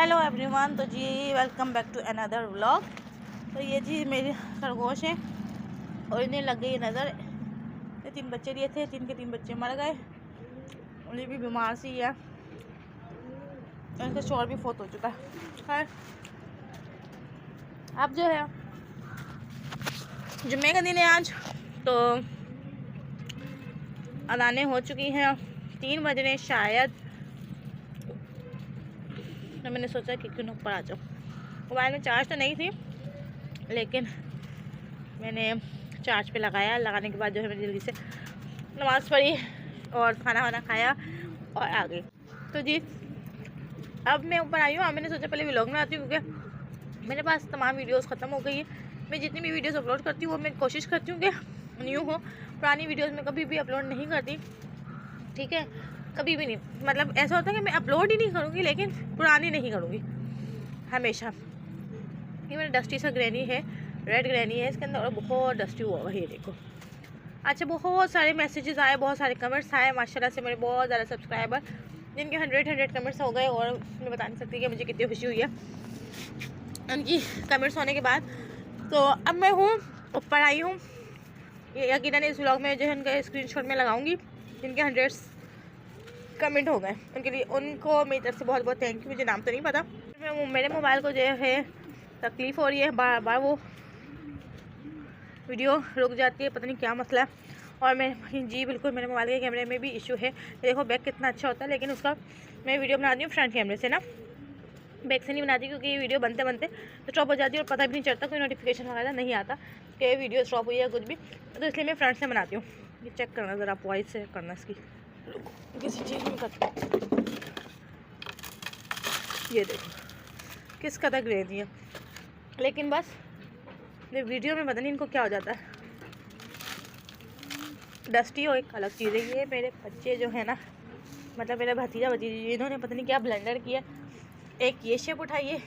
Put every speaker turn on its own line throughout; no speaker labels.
Hello everyone. तो जी welcome back to another vlog. तो ये जी मेरे खरगोश हैं और इन्हें लग गई नज़र। ये 3 बच्चे लिए थे, 3 के 3 बच्चे मर गए और ये भी बीमार सी है और इनका शोर भी फोत हो चुका है। खैर अब जो है जुम्मे का दिन है आज, तो अदानें हो चुकी हैं, 3 बज रहे शायद। तो मैंने सोचा कि क्यों ना ऊपर आ जाऊँ। मोबाइल में चार्ज तो नहीं थी लेकिन मैंने चार्ज पे लगाया। लगाने के बाद जो है मैंने जल्दी से नमाज़ पढ़ी और खाना वाना खाया और आ गई। तो जी अब मैं ऊपर आई हूँ। मैंने सोचा पहले व्लॉग में आती हूँ क्योंकि मेरे पास तमाम वीडियोस ख़त्म हो गई है। मैं जितनी भी वीडियोस अपलोड करती हूँ वो मैं कोशिश करती हूँ कि न्यू हो। पुरानी वीडियोस में कभी भी अपलोड नहीं करती, ठीक है, कभी भी नहीं। मतलब ऐसा होता है कि मैं अपलोड ही नहीं करूँगी लेकिन पुरानी नहीं करूँगी हमेशा। ये मेरा डस्टी सा ग्रैनी है, रेड ग्रैनी है इसके अंदर और बहुत डस्टी हुआ हुआ है, ये देखो। अच्छा, बहुत सारे मैसेजेस आए, बहुत सारे कमेंट्स आए माशाल्लाह से। मेरे बहुत ज़्यादा सब्सक्राइबर जिनके 100 कमेंट्स हो गए और मैं बता नहीं सकती कि मुझे कितनी खुशी हुई है उनकी कमेंट्स होने के बाद। तो अब मैं हूँ ऊपर आई हूँ। ये यकीनन इस व्लॉग में जो है उनका स्क्रीनशॉट में लगाऊंगी जिनके 100 कमेंट हो गए, उनके लिए उनको मेरी तरफ से बहुत बहुत थैंक यू। मुझे नाम तो नहीं पता। मेरे मोबाइल को जो है तकलीफ़ हो रही है, बार बार वो वीडियो रुक जाती है, पता नहीं क्या मसला है। और मैं जी बिल्कुल मेरे मोबाइल के कैमरे में भी इशू है। देखो बैक कितना अच्छा होता है लेकिन उसका मैं वीडियो बनाती हूँ फ्रंट कैमरे से ना, बैक से नहीं बनाती क्योंकि ये वीडियो बनते बनते स्टॉप हो जाती है और पता भी नहीं चलता, कोई नोटिफिकेशन वगैरह नहीं आता कि वीडियो स्टॉप हुई है कुछ भी। तो इसलिए मैं फ्रंट से बनाती हूँ। ये चेक करना ज़रा, आप वॉइस से करना इसकी किसी चीज़ में करती। ये देखो किस कदर ग्रेनी है, लेकिन बस ये वीडियो में पता नहीं इनको क्या हो जाता है। डस्टी हो एक अलग चीज़ है। ये मेरे बच्चे जो है ना, मतलब मेरा भतीजा भतीजी, इन्होंने पता नहीं क्या ब्लेंडर किया। एक ये शेप उठाई है,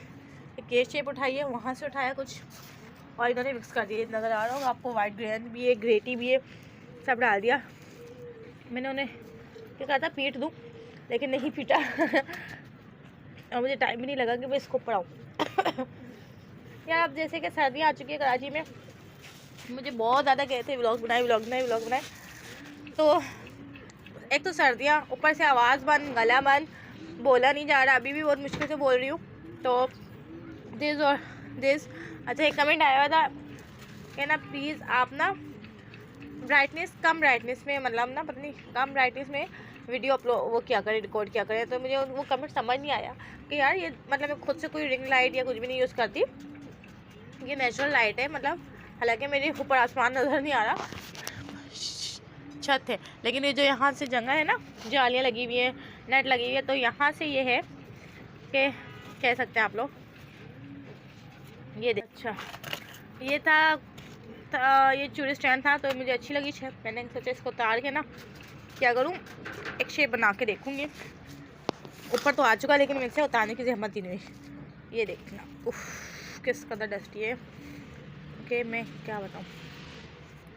एक ये शेप उठाई है, वहाँ से उठाया कुछ और इन्होंने मिक्स कर दिया। नज़र आ रहा होगा आपको, वाइट ग्रेन भी है, ग्रेटी भी है, सब डाल दिया। मैंने उन्हें क्या कहा था पीट दूँ लेकिन नहीं पीटा और मुझे टाइम भी नहीं लगा कि मैं इसको पढ़ाऊँ यार। अब जैसे कि सर्दियाँ आ चुकी है कराची में, मुझे बहुत ज़्यादा कहे थे व्लॉग बनाए व्लॉग बनाए व्लॉग बनाए। तो एक तो सर्दियाँ, ऊपर से आवाज़ बंद, गला बंद, बोला नहीं जा रहा। अभी भी बहुत मुश्किल से बोल रही हूँ। तो दिस और दिस। अच्छा, एक कमेंट आया हुआ था कि ना प्लीज़ आप ना कम ब्राइटनेस में, मतलब ना पता नहीं कम ब्राइटनेस में वीडियो अपलोड वो क्या करें, रिकॉर्ड क्या करें। तो मुझे वो कमेंट समझ नहीं आया कि यार ये मतलब मैं खुद से कोई रिंग लाइट या कुछ भी नहीं यूज़ करती, ये नेचुरल लाइट है। मतलब हालांकि मेरे ऊपर आसमान नज़र नहीं आ रहा, छत है, लेकिन ये जो यहाँ से जगह है ना, जालियाँ लगी हुई है, नेट लगी हुई है, तो यहाँ से ये है कि कह सकते हैं आप लोग। ये अच्छा, ये ये चूड़ी स्टैंड था तो मुझे अच्छी लगी छत। मैंने सोचा इसको उतार के ना क्या करूँ, एक शेप बना के देखूँगी। ऊपर तो आ चुका लेकिन मेरे से उतारने की हिम्मत ही नहीं हुई। ये देखना, उफ किस कदर डस्टी है कि मैं क्या बताऊँ।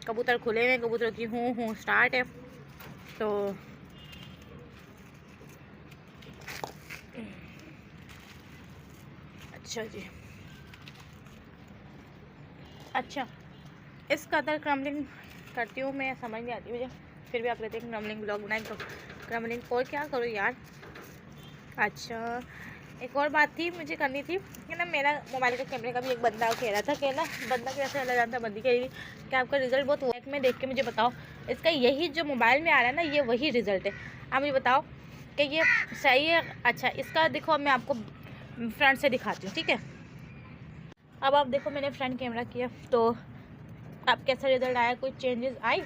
कबूतर खुले हुए, कबूतर की हूँ स्टार्ट है। तो अच्छा जी, अच्छा इस कदर क्रम्बलिंग करती हूँ मैं, समझ नहीं आती मुझे, फिर भी आप कहते हैं कि क्रम्बलिंग ब्लॉग बनाए तो क्रम्बलिंग और क्या करो यार। अच्छा, एक और बात थी मुझे करनी थी कि ना मेरा मोबाइल का कैमरे का भी एक बंदा कह रहा था कि ना, बंदा कैसे चला जानता, बंदी कह रही थी कि आपका रिज़ल्ट बहुत हुआ है, में देख के मुझे बताओ इसका यही जो मोबाइल में आ रहा है ना, ये वही रिज़ल्ट है। आप मुझे बताओ कि ये सही है। अच्छा, इसका देखो मैं आपको फ्रंट से दिखाती हूँ, ठीक है। अब आप देखो मैंने फ्रंट कैमरा किया तो अब कैसा रिज़ल्ट आया, कोई चेंजेस आई।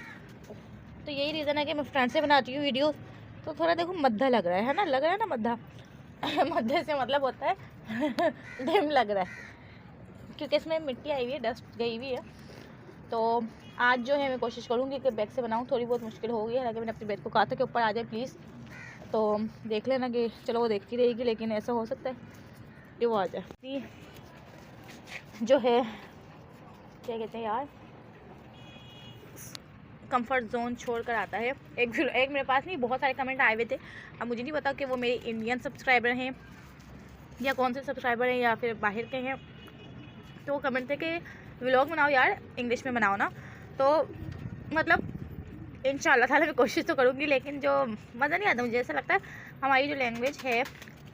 तो यही रीज़न है कि मैं फ्रंट से बनाती हूँ वीडियो, तो थोड़ा देखो मद्दा लग रहा है ना, लग रहा है ना मद्दा मध्य से मतलब होता है डिम लग रहा है क्योंकि इसमें मिट्टी आई हुई है, डस्ट गई हुई है। तो आज जो है मैं कोशिश करूँगी कि बैक से बनाऊँ। थोड़ी बहुत मुश्किल हो गई है, हालांकि मैंने अपनी बेट को कहा था कि ऊपर आ जाए प्लीज़। तो देख लेना कि चलो वो देखती रहेगी, लेकिन ऐसा हो सकता है कि वो आ जाए। जो है क्या कहते हैं यार, कंफर्ट जोन छोड़ कर आता है। एक मेरे पास नहीं, बहुत सारे कमेंट आए हुए थे। अब मुझे नहीं पता कि वो मेरे इंडियन सब्सक्राइबर हैं या कौन से सब्सक्राइबर हैं या फिर बाहर के हैं, तो वो कमेंट थे कि व्लॉग बनाओ यार, इंग्लिश में बनाओ ना। तो मतलब इंशाल्लाह ताला मैं कोशिश तो करूँगी, लेकिन जो मज़ा नहीं आता मुझे, ऐसा लगता है हमारी जो लैंग्वेज है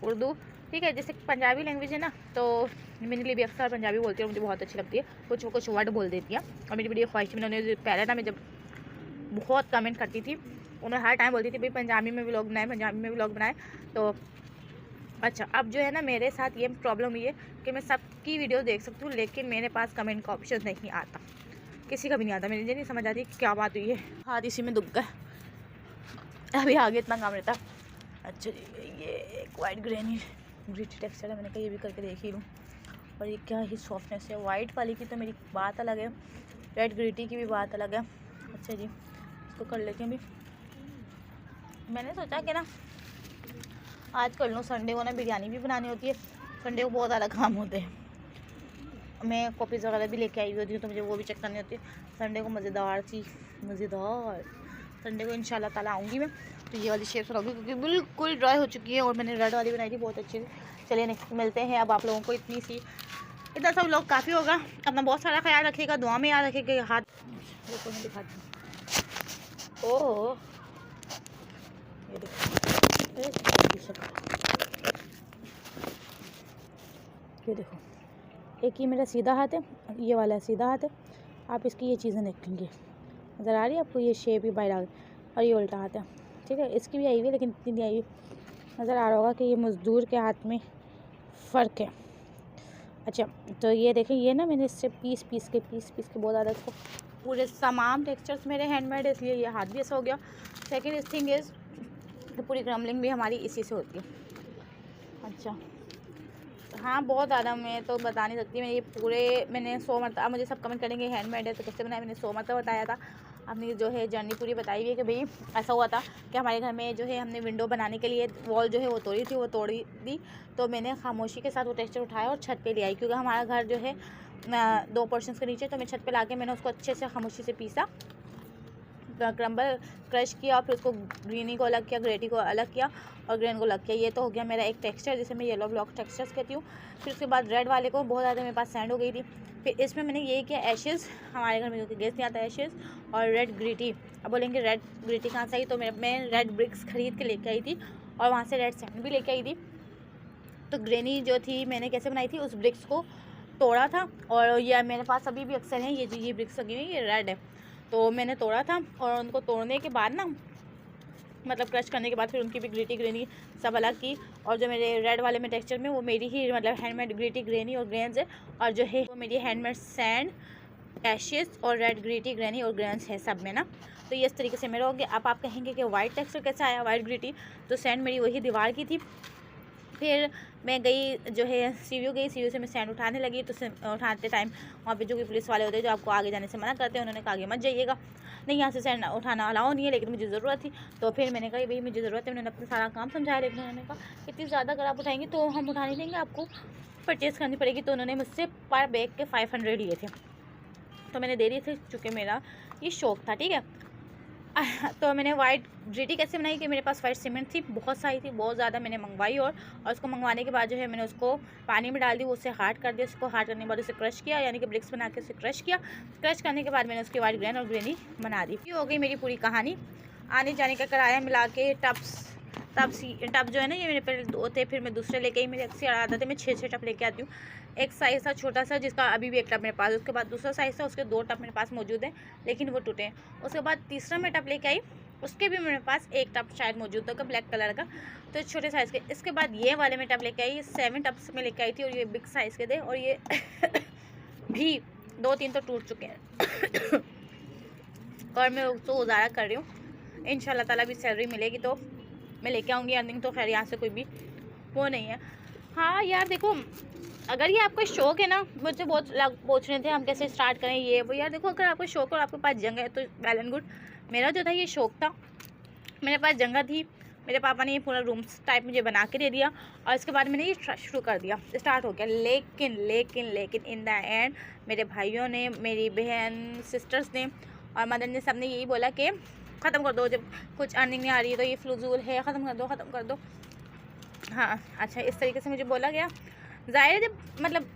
उर्दू, ठीक है, जैसे पंजाबी लैंग्वेज है ना, तो मेरे लिए भी अक्सर पंजाबी बोलती है, मुझे बहुत अच्छी लगती है, कुछ वर्ड बोल देती है। और मेरी बड़ी ख्वाहिश थी, मैंने पहले ना मैं जब बहुत कमेंट करती थी, और मैं हर टाइम बोलती थी भाई पंजाबी में व्लॉग बनाए, पंजाबी में व्लॉग बनाए। तो अच्छा, अब जो है ना मेरे साथ ये प्रॉब्लम हुई है कि मैं सबकी वीडियो देख सकती हूँ, लेकिन मेरे पास कमेंट का ऑप्शन नहीं आता, किसी का भी नहीं आता। मुझे नहीं समझ आती क्या बात हुई है, हाथ इसी में दुख गया, अभी आगे इतना काम रहता। अच्छा जी, ये एक वाइट ग्रीटी टेक्सचर है, मैंने कहा ये भी करके देख ही लूँ। और ये क्या ही सॉफ्टनेस है, वाइट वाली की तो मेरी बात अलग है, रेड ग्रीटी की भी बात अलग है। अच्छा जी, इसको कर लेते हैं। अभी मैंने सोचा कि ना आज कर लूँ, संडे को ना बिरयानी भी बनानी होती है, संडे को बहुत ज़्यादा काम होते हैं, मैं कॉपीज़ वगैरह भी लेके आई हुई होती हूँ, तो मुझे वो भी चेक करनी होती है। संडे को मज़ेदार संडे को इंशाल्लाह ताला आऊँगी मैं, तो ये वाली शेप बनाऊँगी क्योंकि बिल्कुल ड्राई हो चुकी है, और मैंने रेड वाली बनाई थी, बहुत अच्छी थी। चलिए नेक्स्ट मिलते हैं। अब आप लोगों को इतना सब लोग काफ़ी होगा, अपना बहुत सारा ख्याल रखिएगा, दुआ में याद रखिएगा। हाथ देखो, मैं दिखाती हूँ, ओह ये देखो, एक ही मेरा सीधा हाथ है, ये वाला सीधा हाथ है। आप इसकी ये चीज़ें देखेंगे, नज़र आ रही है आपको, ये शेप ही बाहर आ गई, और ये उल्टा हाथ है, ठीक है, इसकी भी आई हुई है, लेकिन इतनी नहीं आई हुई। नज़र आ रहा होगा कि ये मज़दूर के हाथ में फ़र्क है। अच्छा, तो ये देखें, ये ना मैंने इससे पीस के बहुत ज़्यादा इसको पूरे तमाम टेक्सचर्स मेरे हैंडमेड है, इसलिए ये हाथ भी ऐसा हो गया। सेकेंड थिंग इज़ पूरी क्रम्बलिंग भी हमारी इसी से होती है। अच्छा हाँ, बहुत ज़्यादा, मैं तो बता नहीं सकती। मैं ये मैंने 100 मरतबा, मुझे सब कमेंट करेंगे हैंडमेड है तो कैसे बनाया, मैंने 100 मरतबा बताया था। अपनी जो है जर्नी पूरी बताई हुई है कि भाई ऐसा हुआ था कि हमारे घर में जो है हमने विंडो बनाने के लिए वॉल जो है वो तोड़ी थी, वो तोड़ी दी, तो मैंने खामोशी के साथ वो टेक्सचर उठाया और छत पे ले आई, क्योंकि हमारा घर जो है 2 पोर्शंस के नीचे, तो मैं छत पे ला के मैंने उसको अच्छे से खामोशी से पीसा, क्रम्बल क्रश किया, फिर उसको ग्रीनी को अलग किया, ग्रेटी को अलग किया, और ग्रेन को अलग किया। ये तो हो गया मेरा एक टेक्सचर, जिसे मैं येलो ब्लॉक टेक्सचर्स कहती हूँ। फिर उसके बाद रेड वाले को बहुत ज़्यादा मेरे पास सैंड हो गई थी, फिर इसमें मैंने ये किया एशेज़, हमारे घर में क्योंकि गैस नहीं आता, एशेज़ और रेड ग्रीटी। अब बोलेंगे रेड ग्रीटी कहाँ से आई, तो मैं रेड ब्रिक्स खरीद के लेके आई थी, और वहाँ से रेड सैंड भी लेके आई थी। तो ग्रेनी जो थी मैंने कैसे बनाई थी, उस ब्रिक्स को तोड़ा था, और ये मेरे पास अभी भी अक्सर हैं, ये ब्रिक्स लगी हुई, ये रेड है, तो मैंने तोड़ा था, और उनको तोड़ने के बाद ना, मतलब क्रश करने के बाद फिर उनकी भी ग्रीटी ग्रेनी सब अलग की। और जो मेरे रेड वाले में टेक्सचर में, वो मेरी ही मतलब हैंडमेड ग्रीटी ग्रेनी और ग्रेन्स है, और जो है वो मेरी हैंडमेड सैंड, एशेस और रेड ग्रीटी ग्रेनी और ग्रेन्स है सब में ना। तो ये इस तरीके से मेरा हो गया। अब आप कहेंगे कि वाइट टेक्सचर कैसे आया, वाइट ग्रीटी, तो सैंड मेरी वही दीवार की थी। फिर मैं गई जो है सीवीओ गई, सीवीओ से मैं सैंड उठाने लगी, तो उठाते टाइम वहाँ पे जो कि पुलिस वाले होते हैं जो आपको आगे जाने से मना करते हैं, उन्होंने कहा आगे मत जाइएगा, नहीं यहाँ से सैंड उठाना अलाउ नहीं है, लेकिन मुझे ज़रूरत थी। तो फिर मैंने कहा भाई मुझे ज़रूरत है, उन्होंने अपना सारा काम समझाया, लेकिन उन्होंने कहा इतनी ज़्यादा अगर आप उठाएंगे तो हम उठा नहीं देंगे, आपको परचेज़ करनी पड़ेगी। तो उन्होंने मुझसे पर बैग के 500 लिए थे, तो मैंने दे दिए थे, चूँकि मेरा ये शौक था, ठीक है। तो मैंने वाइट ग्रीटी कैसे बनाई कि मेरे पास वाइट सीमेंट थी, बहुत सारी थी, बहुत ज़्यादा मैंने मंगवाई, और उसको मंगवाने के बाद जो है मैंने उसको पानी में डाल दी, उसे हार्ड कर दिया, उसको हार्ड करने के बाद उसे क्रश किया, यानी कि ब्रिक्स बना के उसे क्रश किया। क्रश करने के बाद मैंने उसकी वाइट ग्रेन और ग्रेनी बना दी। ये हो गई मेरी पूरी कहानी। आने जाने का किराया मिला के टब जो है ना, ये मेरे पहले 2 थे, फिर मैं दूसरे लेके आई। मेरे अक्सर आदत है मैं 6 टब लेके आती हूँ। एक साइज़ था छोटा सा, जिसका अभी भी एक टब मेरे पास, उसके बाद दूसरा साइज़ था, उसके 2 टब मेरे पास मौजूद हैं, लेकिन वो टूटे। उसके बाद तीसरा मैं टब लेके आई, उसके भी मेरे पास एक टब शायद मौजूद होगा ब्लैक कलर का, तो छोटे साइज़ के। इसके बाद ये वाले मैं टब लेके आई, 7 टब्स में लेके आई थी, और ये बिग साइज़ के थे, और ये भी 2-3 तो टूट चुके हैं। और मैं उसको गुजारा कर रही हूँ, इंशाल्लाह ताला भी सैलरी मिलेगी तो मैं लेके आऊँगी अर्निंग। तो खैर यहाँ से कोई भी वो नहीं है। हाँ यार देखो, अगर ये आपका शौक़ है ना, मुझे बहुत लोग पूछ रहे थे हम कैसे स्टार्ट करें ये वो, यार देखो अगर आपका शौक़ और आपके पास जगह है तो वेल एंड गुड। मेरा जो था ये शौक़ था, मेरे पास जगह थी, मेरे पापा ने ये पूरा रूम्स टाइप मुझे बना के दे दिया, और इसके बाद मैंने ये शुरू कर दिया, स्टार्ट हो गया। लेकिन इन द एंड मेरे भाइयों ने, मेरी बहन सिस्टर्स ने और मदर ने, सब ने यही बोला कि ख़त्म कर दो, जब कुछ अर्निंग नहीं आ रही है तो ये फ्लूजूल है, ख़त्म कर दो। हाँ अच्छा, इस तरीके से मुझे बोला गया। ज़ाहिर है जब मतलब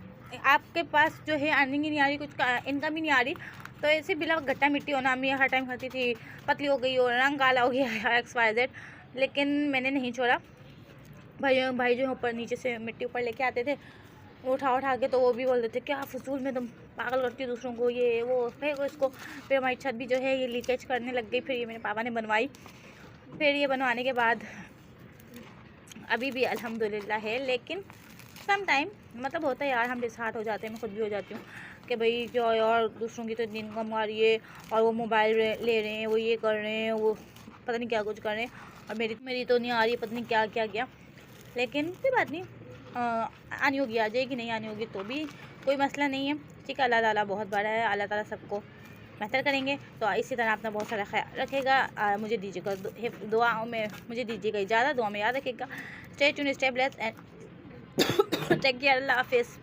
आपके पास जो है अर्निंग ही नहीं आ रही, कुछ इनकम ही नहीं आ रही, तो ऐसे बिला गट्टा मिट्टी होना। मैं हर टाइम खाती थी, पतली हो गई और रंग काला हो गया XYZ, लेकिन मैंने नहीं छोड़ा। भाई जो ऊपर नीचे से मिट्टी ऊपर लेके आते थे उठा के, तो वो भी बोलते थे क्या फजूल में तुम पागल करती हो दूसरों को, ये वो फेंको इसको। फिर हमारी छत भी जो है ये लीकेज करने लग गई। फिर ये मेरे पापा ने बनवाई। फिर ये बनवाने के बाद अभी भी अल्हम्दुलिल्लाह है, लेकिन सम टाइम मतलब होता है यार, हम डिसहार्ट हो जाते हैं। मैं खुद भी हो जाती हूँ कि भाई जो और दूसरों की तो इतनी इनकम आ रही है और वो मोबाइल ले रहे हैं, वो ये कर रहे हैं, वो पता नहीं क्या कुछ कर रहे हैं, और मेरी तो नहीं आ रही, पता नहीं क्या क्या क्या। लेकिन कोई बात नहीं, आनी होगी आ जाएगी, नहीं आनी होगी तो भी कोई मसला नहीं है। ठीक है, अल्लाह ताला बहुत बड़ा है, अल्लाह ताला सबको बेहतर करेंगे। तो इसी तरह अपना बहुत सारा ख्याल रखेगा। मुझे दीजिएगा दुआओं में, मुझे दीजिएगा इजाज़त, दुआ में याद रखिएगा। Stay tuned, stay blessed and take care. Allah हाफिज़।